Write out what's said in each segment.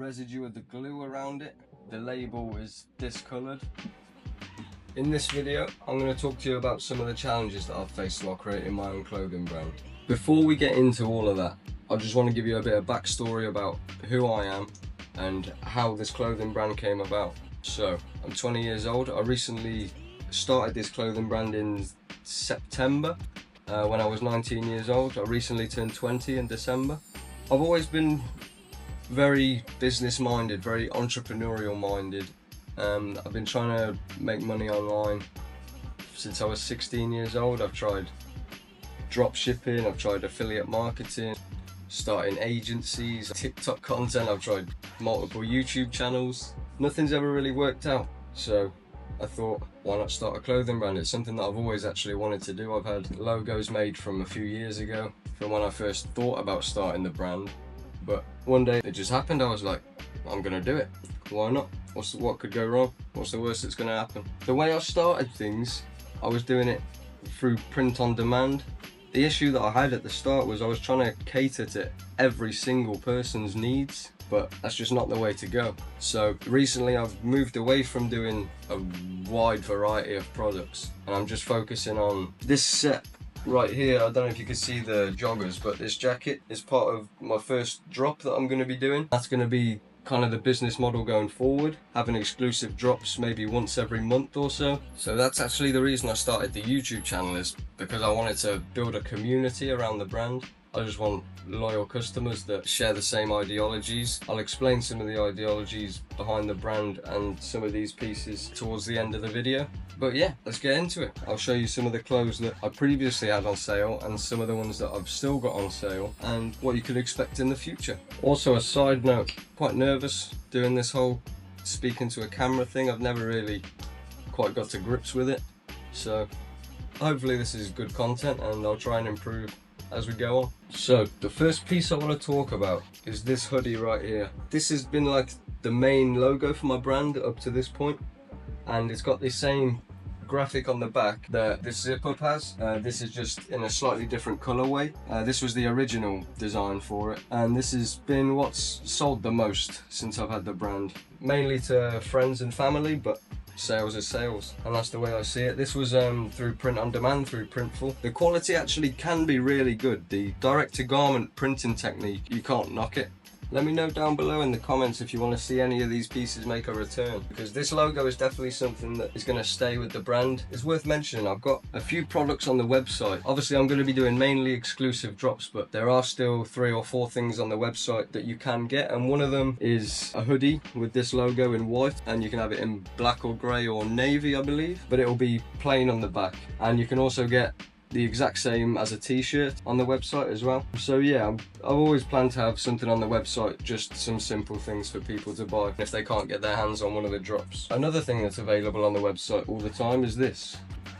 residue of the glue around it. The label is discoloured. In this video, I'm going to talk to you about some of the challenges that I've faced while creating my own clothing brand. Before we get into all of that, I just want to give you a bit of backstory about who I am and how this clothing brand came about. So, I'm 20 years old. I recently started this clothing brand in September when I was 19 years old. I recently turned 20 in December. I've always been very business minded, very entrepreneurial minded. I've been trying to make money online since I was 16 years old. I've tried drop shipping, I've tried affiliate marketing, starting agencies, TikTok content, I've tried multiple YouTube channels. Nothing's ever really worked out. So I thought, why not start a clothing brand? It's something that I've always actually wanted to do. I've had logos made from a few years ago, from when I first thought about starting the brand. But one day it just happened. I was like, I'm gonna do it. Why not? What could go wrong? What's the worst that's gonna happen? The way I started things, I was doing it through print on demand. The issue that I had at the start was I was trying to cater to every single person's needs, but that's just not the way to go. So recently I've moved away from doing a wide variety of products, and I'm just focusing on this set right here. I don't know if you can see the joggers, but this jacket is part of my first drop that I'm going to be doing. That's going to be kind of the business model going forward, having exclusive drops maybe once every month or so. So that's actually the reason I started the YouTube channel, is because I wanted to build a community around the brand. I just want loyal customers that share the same ideologies. I'll explain some of the ideologies behind the brand and some of these pieces towards the end of the video. But yeah, let's get into it. I'll show you some of the clothes that I previously had on sale and some of the ones that I've still got on sale and what you can expect in the future. Also, a side note, quite nervous doing this whole speaking to a camera thing. I've never really quite got to grips with it. So hopefully this is good content and I'll try and improve as we go on. So the first piece I want to talk about is this hoodie right here. This has been like the main logo for my brand up to this point, and it's got the same graphic on the back that this zip up has. This is just in a slightly different colorway. This was the original design for it, and this has been what's sold the most since I've had the brand, mainly to friends and family, but sales is sales, and that's the way I see it. This was through print on demand, through Printful. The quality actually can be really good. The direct to garment printing technique, you can't knock it. Let me know down below in the comments if you want to see any of these pieces make a return, because this logo is definitely something that is going to stay with the brand. It's worth mentioning, I've got a few products on the website. Obviously I'm going to be doing mainly exclusive drops, but there are still 3 or 4 things on the website that you can get, and one of them is a hoodie with this logo in white, and you can have it in black or grey or navy, I believe, but it will be plain on the back. And you can also get the exact same as a t-shirt on the website as well. So yeah, I've always planned to have something on the website, just some simple things for people to buy if they can't get their hands on one of the drops. Another thing that's available on the website all the time is this.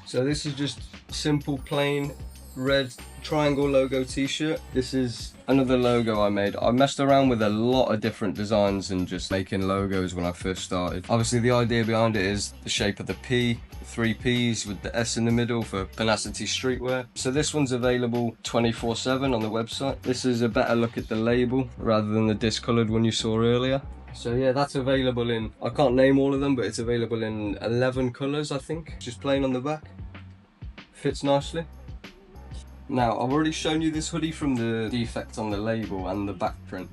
So this is just simple plain red triangle logo t-shirt. This is another logo I made. I messed around with a lot of different designs and just making logos when I first started. Obviously the idea behind it is the shape of the P, 3 Ps with the S in the middle for Penacity Streetwear. So this one's available 24/7 on the website. This is a better look at the label rather than the discoloured one you saw earlier. So yeah, that's available in, I can't name all of them, but it's available in 11 colours, I think. Just plain on the back. Fits nicely. Now, I've already shown you this hoodie from the defect on the label and the back print,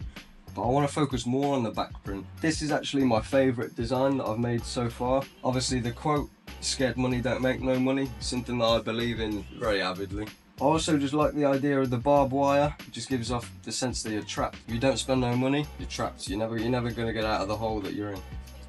but I want to focus more on the back print. This is actually my favourite design that I've made so far. Obviously the quote, "Scared money don't make no money," something that I believe in very avidly. I also just like the idea of the barbed wire. It just gives off the sense that you're trapped. If you don't spend no money, you're trapped. You're never going to get out of the hole that you're in.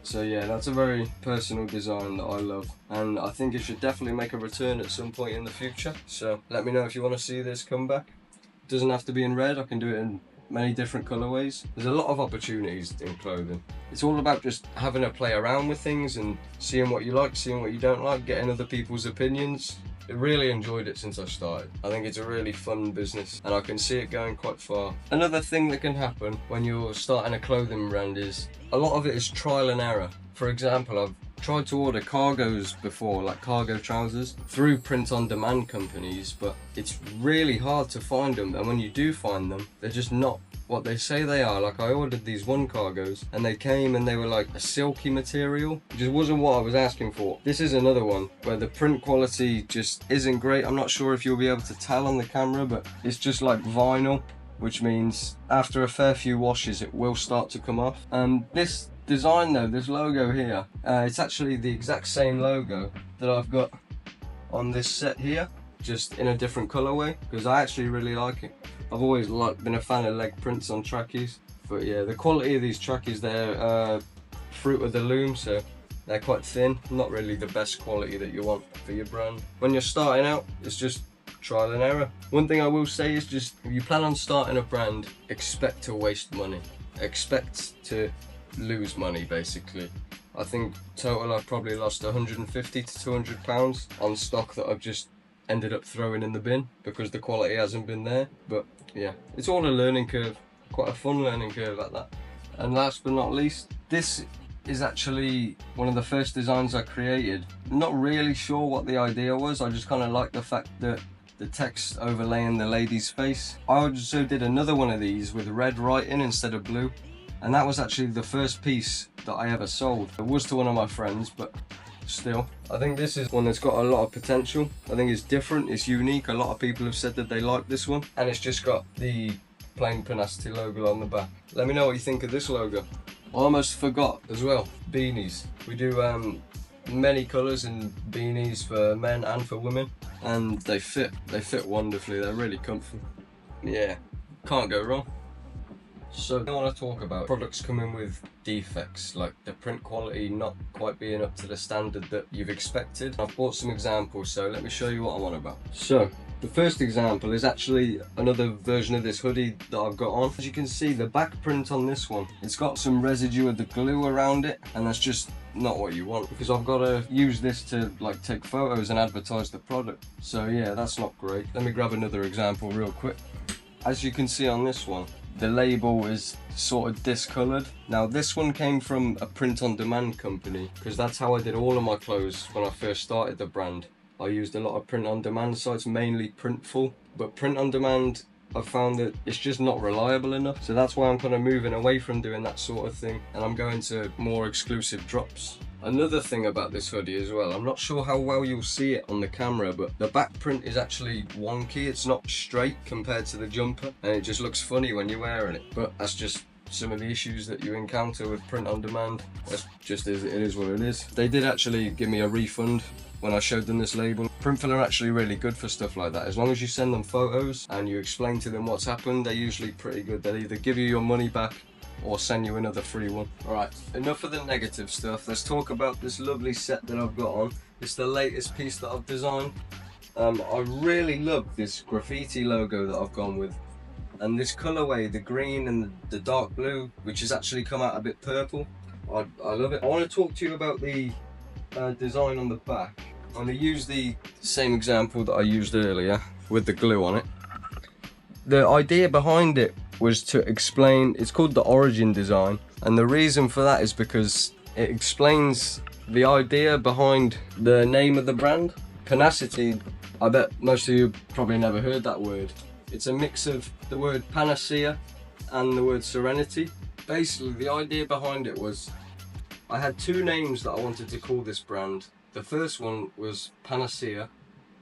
So yeah, that's a very personal design that I love, and I think it should definitely make a return at some point in the future. So let me know if you want to see this come back. It doesn't have to be in red, I can do it in many different colorways. There's a lot of opportunities in clothing. It's all about just having a play around with things and seeing what you like, seeing what you don't like, getting other people's opinions. I really enjoyed it since I started. I think it's a really fun business and I can see it going quite far. Another thing that can happen when you're starting a clothing brand is a lot of it is trial and error. For example, I've tried to order cargos before, like cargo trousers, through print on demand companies, but it's really hard to find them, and when you do find them, they're just not what they say they are. Like, I ordered these one cargos and they came and they were like a silky material, which just wasn't what I was asking for. This is another one where the print quality just isn't great. I'm not sure if you'll be able to tell on the camera, but it's just like vinyl, which means after a fair few washes it will start to come off. This design though, this logo here, it's actually the exact same logo that I've got on this set here, just in a different colorway, because I actually really like it. I've always been a fan of leg prints on trackies, but yeah, the quality of these trackies, they're fruit of the loom, so they're quite thin, not really the best quality that you want for your brand. When you're starting out, it's just trial and error. One thing I will say is, just if you plan on starting a brand, expect to waste money, expect to lose money basically. I think total I've probably lost 150 to 200 pounds on stock that I've just ended up throwing in the bin because the quality hasn't been there. But yeah, it's all a learning curve, quite a fun learning curve at that. And last but not least, this is actually one of the first designs I created. Not really sure what the idea was, I just kind of like the fact that the text overlaying the lady's face. I also did another one of these with red writing instead of blue, and that was actually the first piece that I ever sold. It was to one of my friends, but still, I think this is one that's got a lot of potential. I think it's different, it's unique. A lot of people have said that they like this one, and it's just got the plain Panacity logo on the back. Let me know what you think of this logo. I almost forgot as well, beanies. We do many colours in beanies for men and for women, and they fit wonderfully. They're really comfy. Yeah, can't go wrong. So I want to talk about products coming with defects, like the print quality not quite being up to the standard that you've expected. I've bought some examples, so let me show you what I'm on about. So the first example is actually another version of this hoodie that I've got on. As you can see, the back print on this one, it's got some residue of the glue around it, and that's just not what you want, because I've got to use this to like take photos and advertise the product. So yeah, that's not great. Let me grab another example real quick. As you can see on this one, the label is sort of discoloured. Now this one came from a print-on-demand company, because that's how I did all of my clothes when I first started the brand. I used a lot of print-on-demand sites, mainly Printful, but print-on-demand, I've found that it's just not reliable enough. So that's why I'm kind of moving away from doing that sort of thing, and I'm going to more exclusive drops. Another thing about this hoodie as well, I'm not sure how well you'll see it on the camera, but the back print is actually wonky. It's not straight compared to the jumper, and it just looks funny when you're wearing it. But that's just some of the issues that you encounter with print on demand. That's just it is what it is. They did actually give me a refund when I showed them this label. Printful are actually really good for stuff like that. As long as you send them photos and you explain to them what's happened, they're usually pretty good. They'll either give you your money back or send you another free one. Alright, enough of the negative stuff. Let's talk about this lovely set that I've got on. It's the latest piece that I've designed. I really love this graffiti logo that I've gone with. And this colourway, the green and the dark blue, which has actually come out a bit purple. I love it. I want to talk to you about the design on the back. I'm going to use the same example that I used earlier with the glue on it. The idea behind it was to explain, it's called the origin design, and the reason for that is because it explains the idea behind the name of the brand. Panacity, I bet most of you probably never heard that word. It's a mix of the word panacea and the word serenity. Basically, the idea behind it was, I had two names that I wanted to call this brand. The first one was Panacea.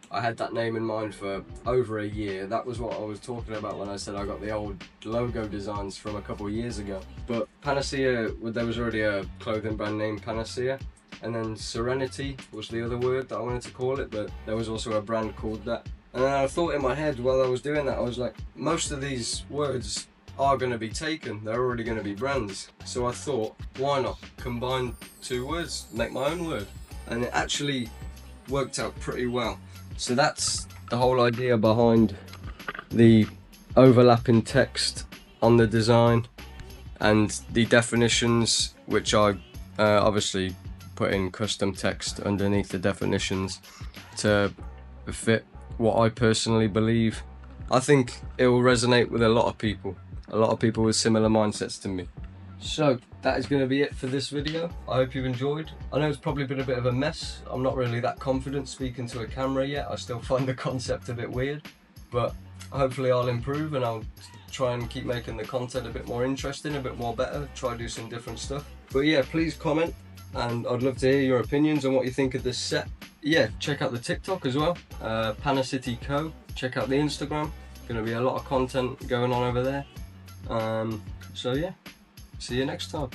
I had that name in mind for over a year. That was what I was talking about when I said I got the old logo designs from a couple of years ago. But Panacea, there was already a clothing brand named Panacea. And then Serenity was the other word that I wanted to call it, but there was also a brand called that. And then I thought in my head while I was doing that, I was like, most of these words are going to be taken. They're already going to be brands. So I thought, why not combine two words, make my own word? And it actually worked out pretty well. So that's the whole idea behind the overlapping text on the design and the definitions, which I obviously put in custom text underneath the definitions to fit what I personally believe. I think it will resonate with a lot of people with similar mindsets to me. So that is going to be it for this video. I hope you've enjoyed. I know it's probably been a bit of a mess. I'm not really that confident speaking to a camera yet. I still find the concept a bit weird, but hopefully I'll improve and I'll try and keep making the content a bit more interesting, a bit more better, try do some different stuff. But yeah, please comment, and I'd love to hear your opinions on what you think of this set. Yeah, check out the TikTok as well, Panacity Co. Check out the Instagram, gonna be a lot of content going on over there. So yeah, see you next time.